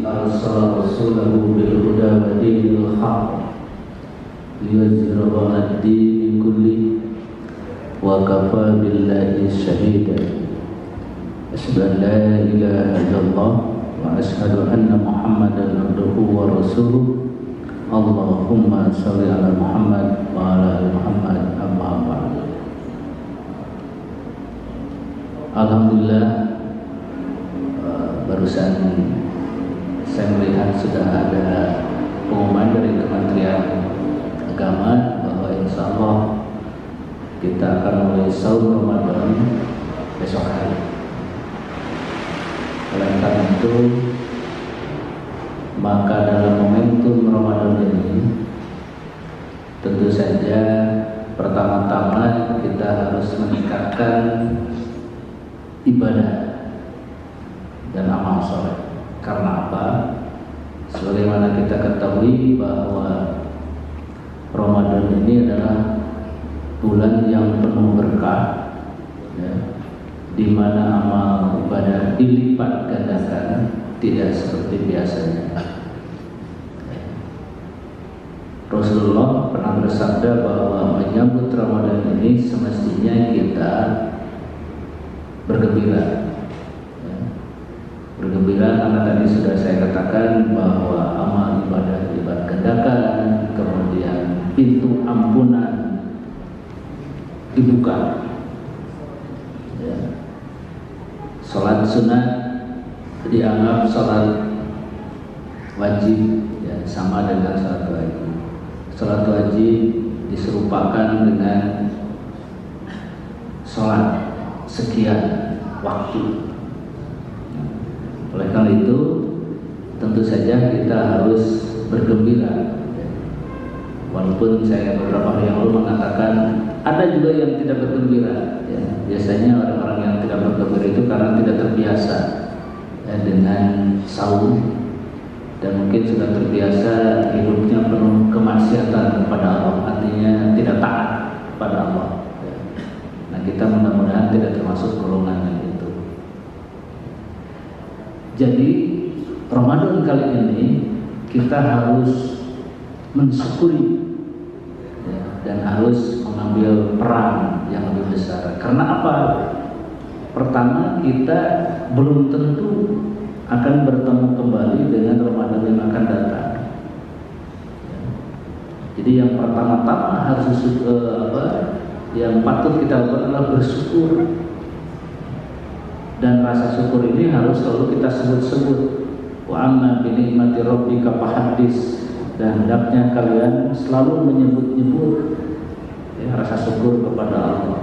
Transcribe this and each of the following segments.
الذي أرسل رسوله بالهدى ودين الحق ليظهره على الدين كله وكفى بالله شهيدا أشهد أن لا إله إلا الله وأشهد أن محمدا عبده ورسوله اللهم صل على محمد وعلى آل محمد أما بعد. Alhamdulillah, barusan saya melihat sudah ada pengumuman dari Kementerian Agama bahwa insya Allah kita akan mulai sahur Ramadan besok hari. Oleh karena itu, maka dalam momentum Ramadan ini tentu saja pertama-tama kita harus meningkatkan ibadah dan amal soleh. Karena apa? Sebagaimana kita ketahui bahwa Ramadan ini adalah bulan yang penuh berkah, ya, di mana amal ibadah dilipat gandakan, tidak seperti biasanya. Rasulullah pernah bersabda bahwa menyambut Ramadan ini semestinya kita bergembira, ya. Bergembira karena tadi sudah saya katakan bahwa amal ibadah dilipat gandakan, kemudian pintu ampunan dibuka, ya. Salat sunat dianggap salat wajib, ya, sama dengan salat wajib. Salat wajib diserupakan dengan salat sekian waktu. Oleh karena itu, tentu saja kita harus bergembira. Walaupun saya beberapa hari yang lalu mengatakan ada juga yang tidak bergembira, ya. Biasanya orang-orang yang tidak bergembira itu karena tidak terbiasa, ya, dengan sahur, dan mungkin sudah terbiasa hidupnya penuh kemaksiatan kepada Allah, artinya tidak taat pada Allah, ya. Nah, kita mudah-mudahan tidak termasuk golongan itu. Jadi Ramadan kali ini kita harus mensyukuri, ya, dan harus mengambil peran yang lebih besar. Karena apa? Pertama, kita belum tentu akan bertemu kembali dengan Ramadan yang akan datang. Jadi yang pertama-tama harus yang patut kita lakukan adalah bersyukur. Dan rasa syukur ini harus selalu kita sebut-sebut. Wa amma bi ni'mati rabbika fahaddits. Dan hendaknya kalian selalu menyebut-nyebut, ya, rasa syukur kepada Allah.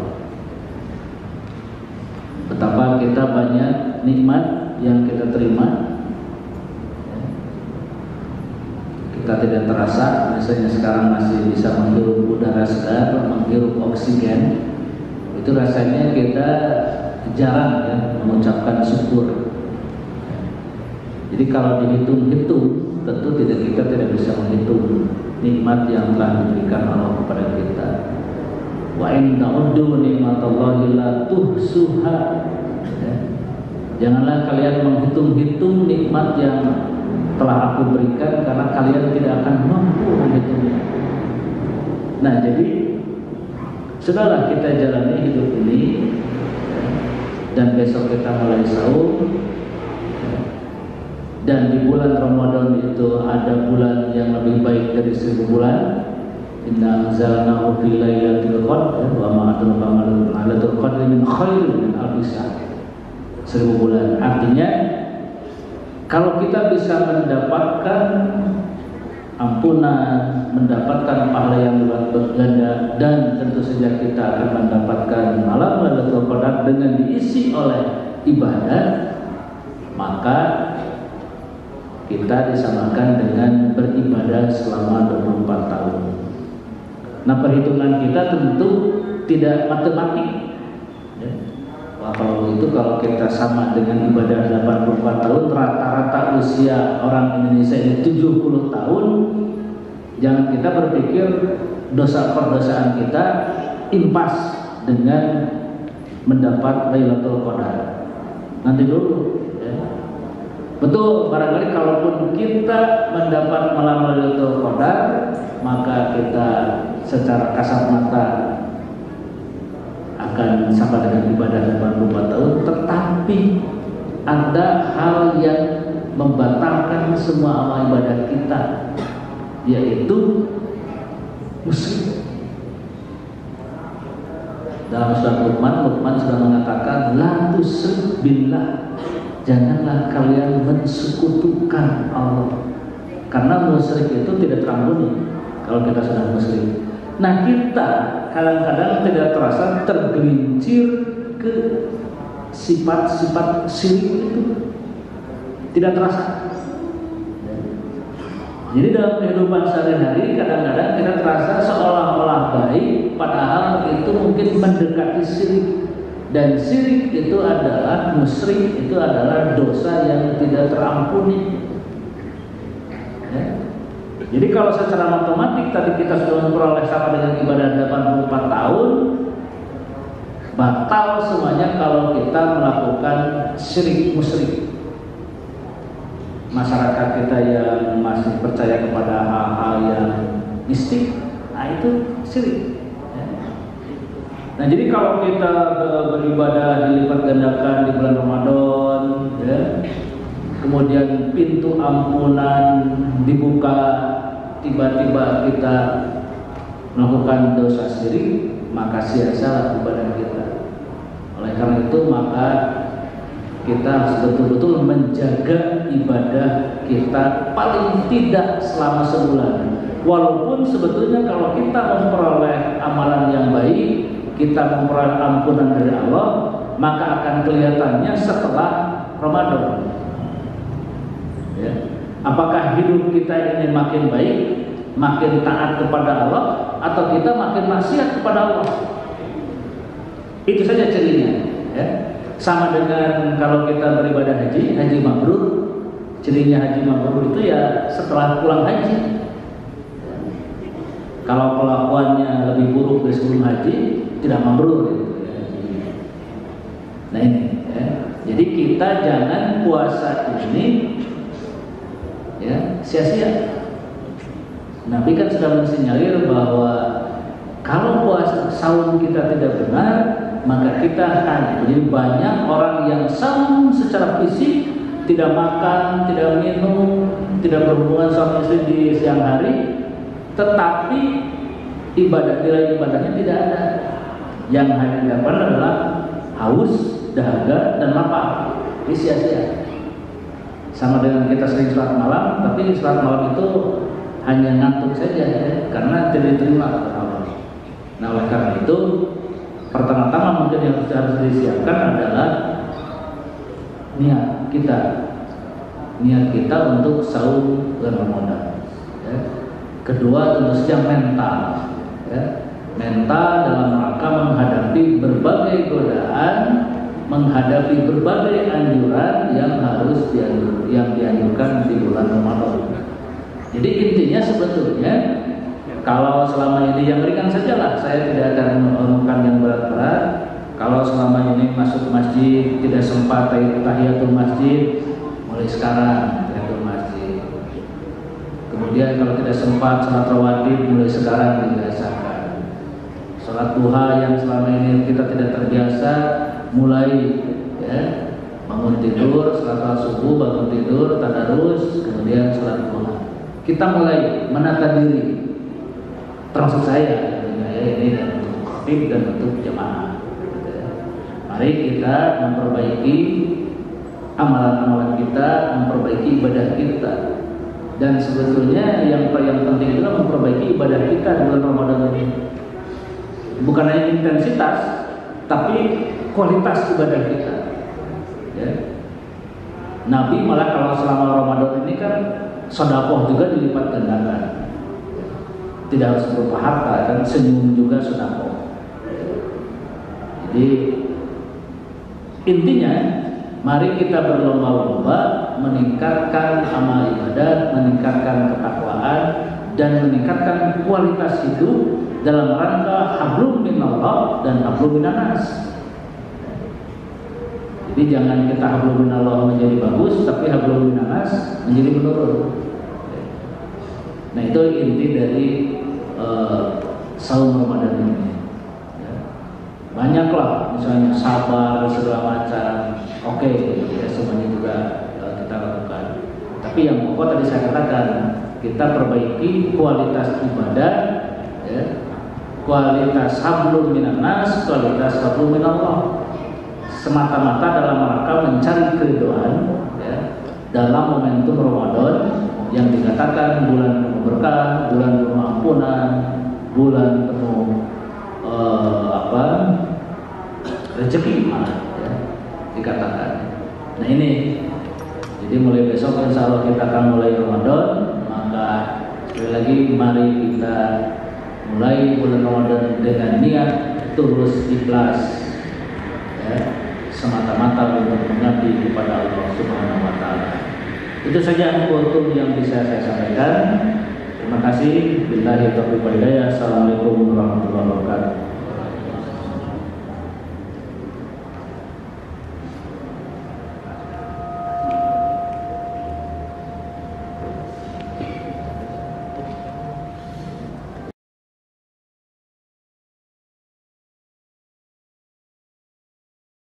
Betapa kita banyak nikmat yang kita terima, ya. Kita tidak terasa, misalnya sekarang masih bisa menghirup udara segar, menghirup oksigen. Itu rasanya kita jarang, ya, mengucapkan syukur. Jadi kalau dihitung-hitung, tentu kita tidak bisa menghitung nikmat yang telah diberikan Allah kepada kita. Wa in ta'uddu nikmatallahi la tuhsuha. Ya. Janganlah kalian menghitung-hitung nikmat yang telah aku berikan, karena kalian tidak akan mampu menghitungnya. Nah, jadi sudahlah kita jalani hidup ini, ya, dan besok kita mulai sahur. Dan di bulan Ramadan itu ada bulan yang lebih baik dari 1000 bulan. Inna anzalnahu fi lailatul qadr wa ma adraka ma lailatul qadri min khairin min alfi syahr. 1000 bulan. Artinya kalau kita bisa mendapatkan ampunan, mendapatkan pahala yang berlipat ganda, dan tentu saja kita akan mendapatkan malam Lailatul Qadar dengan diisi oleh ibadah, maka kita disamakan dengan beribadah selama 24 tahun. Nah, perhitungan kita tentu tidak matematik, ya. Wah, kalau kita sama dengan ibadah 84 tahun, rata-rata usia orang Indonesia ini 70 tahun, jangan kita berpikir dosa perdosaan kita impas dengan mendapat Lailatul Qadar. Nanti dulu, ya. Betul, barangkali kalaupun kita mendapat malam Lailatul Qadar, maka kita secara kasat mata akan sama dengan ibadah 84 tahun, tetapi ada hal yang membatalkan semua amal ibadah kita, yaitu musyrik. Dalam surat Luqman sudah mengatakan la tusyrik billah, janganlah kalian mensekutukan Allah, karena musyrik itu tidak terampuni kalau kita sudah musyrik. Nah, kita kadang-kadang tidak terasa tergelincir ke sifat-sifat syirik itu, tidak terasa. Jadi dalam kehidupan sehari-hari kadang-kadang kita terasa seolah-olah baik, padahal itu mungkin mendekati syirik. Dan syirik itu adalah, musyrik itu adalah dosa yang tidak terampuni. Ya. Jadi kalau secara matematik tadi kita sudah memperoleh sama dengan ibadah 84 tahun, batal semuanya kalau kita melakukan syirik musyrik. Masyarakat kita yang masih percaya kepada hal-hal yang mistik, nah itu syirik. Nah, jadi kalau kita beribadah dilipat gandakan di bulan Ramadan, ya, kemudian pintu ampunan dibuka, tiba-tiba kita melakukan dosa syirik, maka sia-sialah ibadah kita. Oleh karena itu, maka kita harus betul-betul menjaga ibadah kita paling tidak selama sebulan. Walaupun sebetulnya kalau kita memperoleh amalan yang baik, kita memperoleh ampunan dari Allah, maka akan kelihatannya setelah Ramadan. Ya. Apakah hidup kita ini makin baik, makin taat kepada Allah, atau kita makin maksiat kepada Allah? Itu saja cirinya. Ya. Sama dengan kalau kita beribadah haji mabrur, cirinya haji mabrur itu ya setelah pulang haji. Kalau kelakuannya lebih buruk dari sebelum haji, tidak mabrur gitu, ya. Nah ini, ya. Jadi kita jangan puasa ini ya sia-sia. Nabi kan sudah mensinyalir bahwa kalau puasa saum kita tidak benar, maka kita akan. Jadi banyak orang yang saum secara fisik, tidak makan, tidak minum, tidak berhubungan suami istri di siang hari, tetapi nilai ibadahnya tidak ada. Yang hanya dilakukan adalah haus, dahaga, dan lapar. Ini sia-sia. Sama dengan kita sering sholat malam, tapi sholat malam itu hanya ngantuk saja, ya, karena tidak diterima oleh Allah. Nah, oleh karena itu, pertama-tama mungkin yang harus disiapkan adalah niat kita untuk saum bulan Ramadan. Ya. Kedua, tentu saja mental. Ya. Mental dalam rangka menghadapi berbagai godaan, menghadapi berbagai anjuran yang harus dianjurkan di bulan Ramadan. Jadi intinya sebetulnya, kalau selama ini yang ringan sajalah, saya tidak akan melakukan yang berat-berat. Kalau selama ini masuk masjid tidak sempat tahiyatul masjid, mulai sekarang tahiyatul masjid. Kemudian kalau tidak sempat salat rawatib, mulai sekarang dibiasakan. Salat duha yang selama ini kita tidak terbiasa, mulai ya, bangun tidur, salat subuh, bangun tidur, tadarus, kemudian salat duha. Kita mulai menata diri. Termasuk saya ini dan untuk khatib dan untuk jamaah. Mari kita memperbaiki amalan-amalan kita, memperbaiki ibadah kita. Dan sebetulnya yang penting adalah memperbaiki ibadah kita di bulan Ramadan ini. Bukan hanya intensitas, tapi kualitas ibadah kita. Ya. Nabi malah kalau selama Ramadan ini kan sedekah juga dilipat gandakan. Tidak harus berupa harta, kan senyum juga sedekah. Jadi intinya, mari kita berlomba-lomba meningkatkan amal ibadat, meningkatkan ketakwaan, dan meningkatkan kualitas hidup dalam rangka hablum minallah dan hablum minannas. Jadi jangan kita hablum minallah menjadi bagus, tapi hablum minannas menjadi menurun. Nah itu inti dari saum Ramadan ini. Ya. Banyaklah, misalnya sabar segala macam. Oke, ya semuanya juga kita lakukan. Tapi yang pokok tadi saya katakan, kita perbaiki kualitas ibadah, ya. Kualitas hablum minannas, kualitas hablum minallah. Semata-mata dalam rangka mencari keridhaan, ya, dalam momentum Ramadan yang dikatakan bulan penuh berkah, bulan penuh ampunan, bulan penuh rezeki, ya, dikatakan. Nah ini, jadi mulai besok insya Allah kita akan mulai Ramadan. Maka sekali lagi mari kita mulai bulan Ramadan dengan niat tulus ikhlas, ya, semata-mata untuk mengabdi kepada Allah Subhanahu wa taala. Itu saja kultum yang bisa saya sampaikan. Terima kasih. Billahi taufiq wal hidayah. Assalamualaikum warahmatullahi wabarakatuh.